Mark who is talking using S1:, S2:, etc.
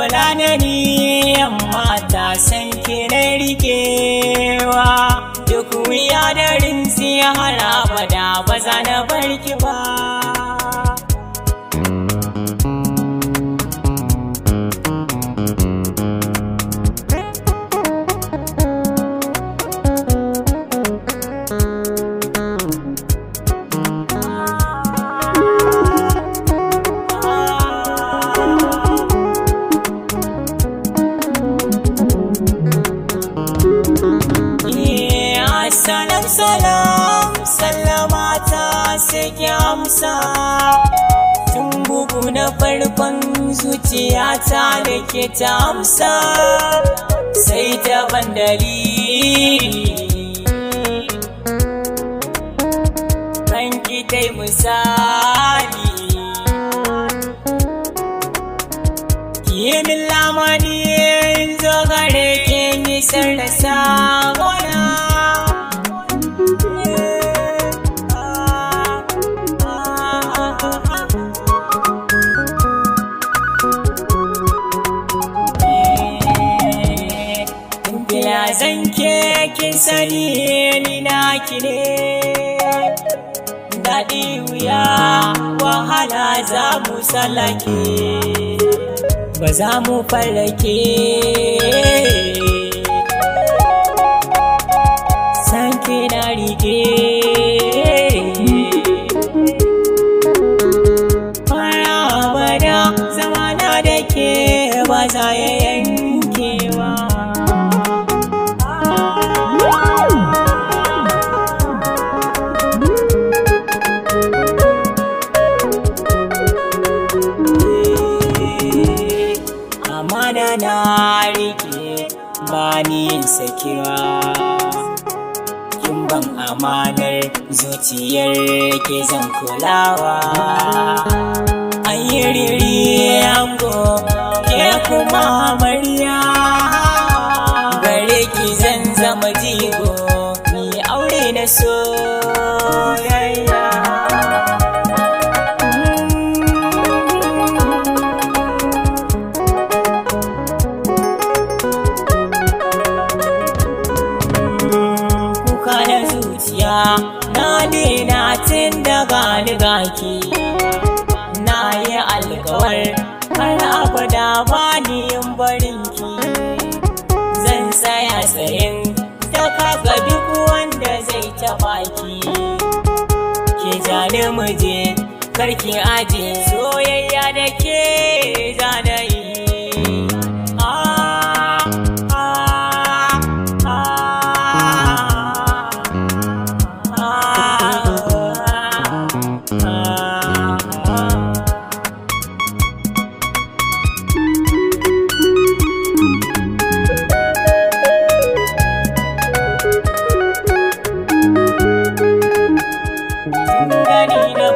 S1: kula da ni amma ta san ki na rikewa, duk wuya da rinsi har abada ba za na barki ba. Salam salam sallama ta sai ki amsa, tun bugu na farkon zuciya ta da ke ta amsa, sai ta bandali ranki ta yi misali, ki yi min lamani in zo gare ke nisar da sabona. Zan ke kin sani ni naki ne, daɗi wuya wahala za mu sallake, ba za mu farrake, san ki na rike fara abada, zamana da ke ba za ya yankewa. Amana na rike ba ni sakewa, kin ban amanar zuciyar ke zan kulawa, an yi riri ango ke kuma amarya, gare ki zan zama jigo ni aure na soyayya. Na dena tun daga ligaki, na yi alkawar har abada ba ni yin barinki, zan tsaya tsayin daga ga duk wanda zai taɓa ki, ke jani muje karki aje soyayya da ke zanayi. Gani na